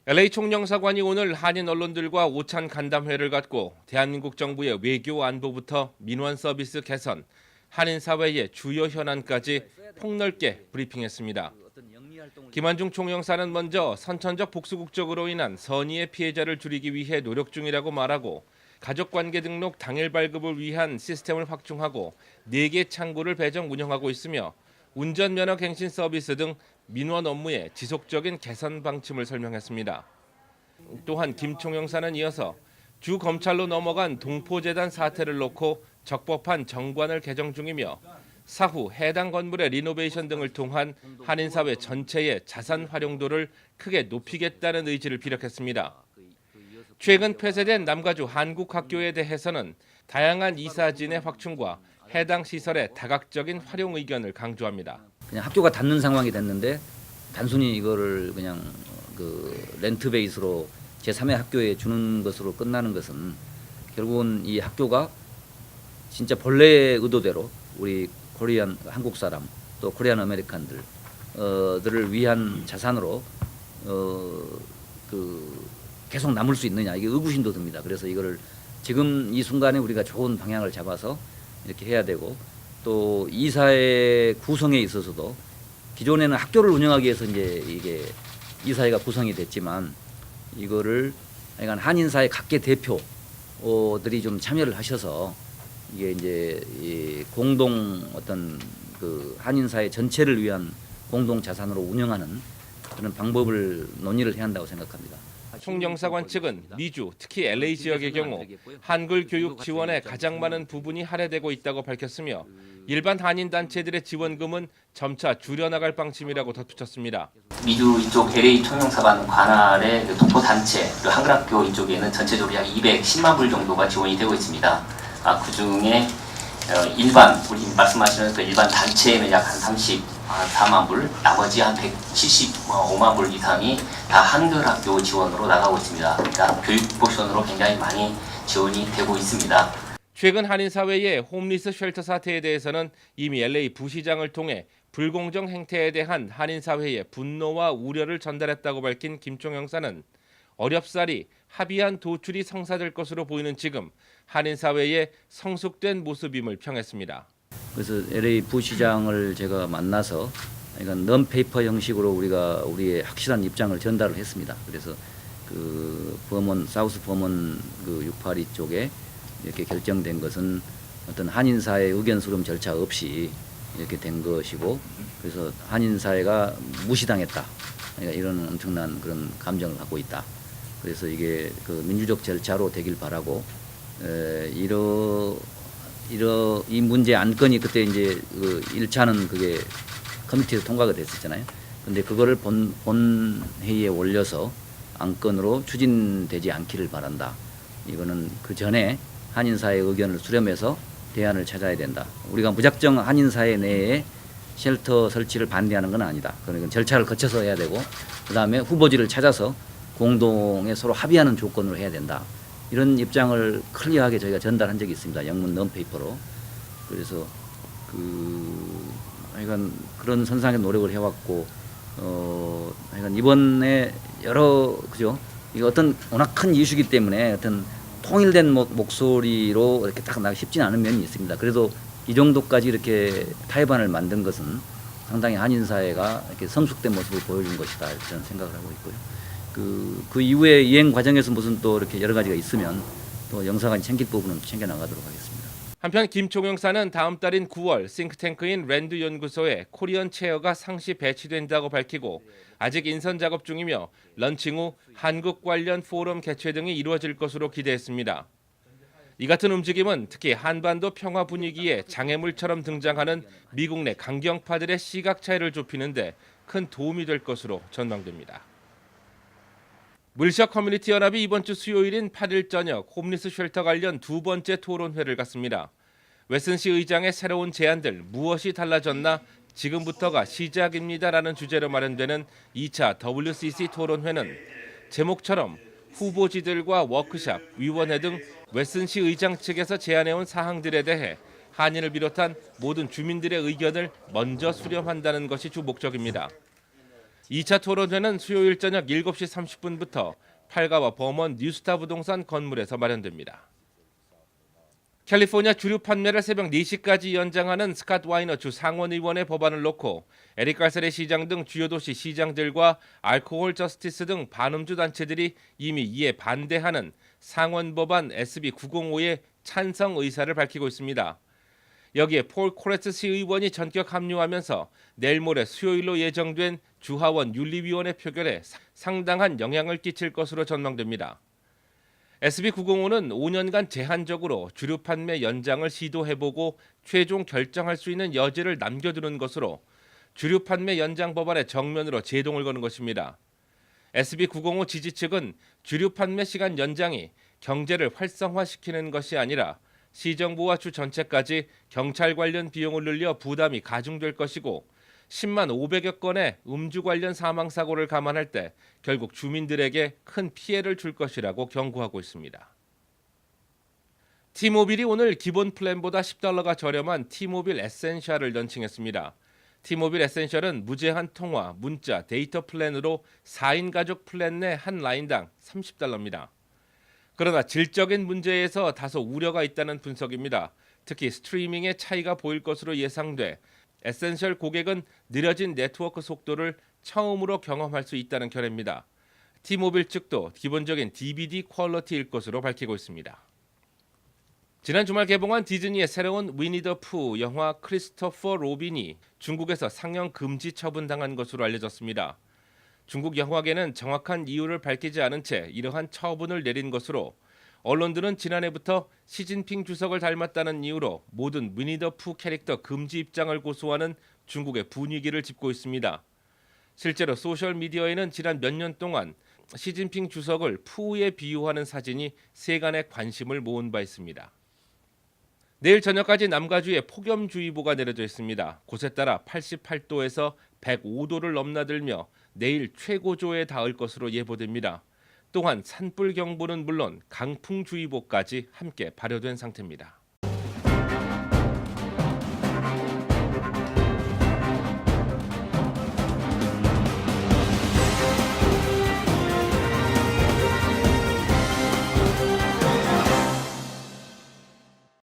LA 총영사관이 오늘 한인 언론들과 오찬 간담회를 갖고 대한민국 정부의 외교 안보부터 민원 서비스 개선, 한인 사회의 주요 현안까지 폭넓게 브리핑했습니다. 김한중 총영사는 먼저 선천적 복수국적으로 인한 선의의 피해자를 줄이기 위해 노력 중이라고 말하고 가족관계 등록 당일 발급을 위한 시스템을 확충하고 4개 창구를 배정 운영하고 있으며 운전면허 갱신 서비스 등 민원 업무의 지속적인 개선 방침을 설명했습니다. 또한 김 총영사는 이어서 주 검찰로 넘어간 동포재단 사태를 놓고 적법한 정관을 개정 중이며 사후 해당 건물의 리노베이션 등을 통한 한인사회 전체의 자산 활용도를 크게 높이겠다는 의지를 피력했습니다. 최근 폐쇄된 남가주 한국학교에 대해서는 다양한 이사진의 확충과 해당 시설의 다각적인 활용 의견을 강조합니다. 그냥 학교가 닫는 상황이 됐는데 단순히 이거를 그냥 렌트 베이스로 제3의 학교에 주는 것으로 끝나는 것은 결국은 이 학교가 진짜 본래의 의도대로 우리 코리안 한국 사람 또 코리안 아메리칸들 들을 위한 자산으로 계속 남을 수 있느냐, 이게 의구심도 듭니다. 그래서 이거를 지금 이 순간에 우리가 좋은 방향을 잡아서 이렇게 해야 되고, 또 이사회 구성에 있어서도 기존에는 학교를 운영하기 위해서 이제 이게 이사회가 구성이 됐지만 이거를 약간 한인사회 각계 대표들이 좀 참여를 하셔서 이게 이제 이 공동 어떤 그 한인사회 전체를 위한 공동 자산으로 운영하는 그런 방법을 논의를 해야 한다고 생각합니다. 총영사관 측은 미주, 특히 LA 지역의 경우 한글 교육 지원에 가장 많은 부분이 할애되고 있다고 밝혔으며 일반 한인 단체들의 지원금은 점차 줄여나갈 방침이라고 덧붙였습니다. 미주 이쪽 LA 총영사관 관할의 동포 단체, 그리고 한글학교 이쪽에는 전체적으로 약 210만 불 정도가 지원이 되고 있습니다. 그 중에 일반 우리 말씀하시는 그 일반 단체에는 약 한 34만 불, 나머지 한 175만 불 이상이 다 한글학교 지원으로 나가고 있습니다. 그러니까 교육 포션으로 굉장히 많이 지원이 되고 있습니다. 최근 한인 사회의 홈리스 쉘터 사태에 대해서는 이미 LA 부시장을 통해 불공정 행태에 대한 한인 사회의 분노와 우려를 전달했다고 밝힌 김 총영사는 어렵사리 합의한 도출이 성사될 것으로 보이는 지금 한인 사회의 성숙된 모습임을 평했습니다. 그래서 LA 부시장을 제가 만나서 이건 넌페이퍼 형식으로 우리가 우리의 확실한 입장을 전달을 했습니다. 그래서 그 범원 사우스 범원 그 682 쪽에 이렇게 결정된 것은 어떤 한인사회 의견 수렴 절차 없이 이렇게 된 것이고, 그래서 한인사회가 무시당했다, 그러니까 이런 엄청난 그런 감정을 갖고 있다. 그래서 이게 그 민주적 절차로 되길 바라고, 이 문제 안건이 그때 이제 그 1차는 그게 커미티에서 통과가 됐었잖아요. 근데 그거를 본 회의에 올려서 안건으로 추진되지 않기를 바란다. 이거는 그 전에 한인사회 의견을 수렴해서 대안을 찾아야 된다. 우리가 무작정 한인사회 내에 쉘터 설치를 반대하는 건 아니다. 그러니까 절차를 거쳐서 해야 되고, 그 다음에 후보지를 찾아서 공동에 서로 합의하는 조건으로 해야 된다. 이런 입장을 클리어하게 저희가 전달한 적이 있습니다. 영문 넌페이퍼로. 그래서 하여간 그런 선상의 노력을 해왔고, 하여간 이번에 그죠? 이거 어떤 워낙 큰 이슈이기 때문에 어떤 통일된 목소리로 이렇게 딱 나기 쉽지는 않은 면이 있습니다. 그래도 이 정도까지 이렇게 타협안을 만든 것은 상당히 한인사회가 이렇게 성숙된 모습을 보여준 것이다, 이렇게 저는 생각을 하고 있고요. 그 이후에 이행 과정에서 무슨 또 이렇게 여러 가지가 있으면 또 영사관이 챙길 부분은 챙겨 나가도록 하겠습니다. 한편 김 총영사는 다음 달인 9월 싱크탱크인 랜드 연구소에 코리안 체어가 상시 배치된다고 밝히고 아직 인선 작업 중이며 런칭 후 한국 관련 포럼 개최 등이 이루어질 것으로 기대했습니다. 이 같은 움직임은 특히 한반도 평화 분위기에 장애물처럼 등장하는 미국 내 강경파들의 시각 차이를 좁히는데 큰 도움이 될 것으로 전망됩니다. 물시학 커뮤니티 연합이 이번 주 수요일인 8일 저녁 홈리스 쉘터 관련 두 번째 토론회를 갖습니다. 웨슨시 의장의 새로운 제안들 무엇이 달라졌나 지금부터가 시작입니다라는 주제로 마련되는 2차 WCC 토론회는 제목처럼 후보지들과 워크샵, 위원회 등 웨슨시 의장 측에서 제안해온 사항들에 대해 한인을 비롯한 모든 주민들의 의견을 먼저 수렴한다는 것이 주 목적입니다. 2차 토론회는 수요일 저녁 7시 30분부터 팔가와 버먼 뉴스타 부동산 건물에서 마련됩니다. 캘리포니아 주류 판매를 새벽 4시까지 연장하는 스캇 와이너 주 상원의원의 법안을 놓고 에릭 갈셀의 시장 등 주요 도시 시장들과 알코올 저스티스 등 반음주 단체들이 이미 이에 반대하는 상원 법안 SB 905의 찬성 의사를 밝히고 있습니다. 여기에 폴 코레츠 시의원이 전격 합류하면서 내일 모레 수요일로 예정된 주하원 윤리위원회 표결에 상당한 영향을 끼칠 것으로 전망됩니다. SB 905는 5년간 제한적으로 주류 판매 연장을 시도해보고 최종 결정할 수 있는 여지를 남겨두는 것으로 주류 판매 연장 법안에 정면으로 제동을 거는 것입니다. SB 905 지지 측은 주류 판매 시간 연장이 경제를 활성화시키는 것이 아니라 시정부와 주 전체까지 경찰 관련 비용을 늘려 부담이 가중될 것이고 10만 500여 건의 음주 관련 사망 사고를 감안할 때 결국 주민들에게 큰 피해를 줄 것이라고 경고하고 있습니다. T모빌이 오늘 기본 플랜보다 $10가 저렴한 T모빌 에센셜을 런칭했습니다. T모빌 에센셜은 무제한 통화, 문자, 데이터 플랜으로 4인 가족 플랜 내 한 라인당 $30입니다. 그러나 질적인 문제에서 다소 우려가 있다는 분석입니다. 특히 스트리밍의 차이가 보일 것으로 예상돼 에센셜 고객은 느려진 네트워크 속도를 처음으로 경험할 수 있다는 견해입니다. T모빌 측도 기본적인 DVD 퀄리티일 것으로 밝히고 있습니다. 지난 주말 개봉한 디즈니의 새로운 위니 더 푸 영화 크리스토퍼 로빈이 중국에서 상영 금지 처분당한 것으로 알려졌습니다. 중국 영화계는 정확한 이유를 밝히지 않은 채 이러한 처분을 내린 것으로 언론들은 지난해부터 시진핑 주석을 닮았다는 이유로 모든 위니 더 푸 캐릭터 금지 입장을 고수하는 중국의 분위기를 짚고 있습니다. 실제로 소셜미디어에는 지난 몇 년 동안 시진핑 주석을 푸에 비유하는 사진이 세간의 관심을 모은 바 있습니다. 내일 저녁까지 남가주에 폭염주의보가 내려져 있습니다. 곳에 따라 88도에서 105도를 넘나들며 내일 최고조에 닿을 것으로 예보됩니다. 또한 산불경보는 물론 강풍주의보까지 함께 발효된 상태입니다.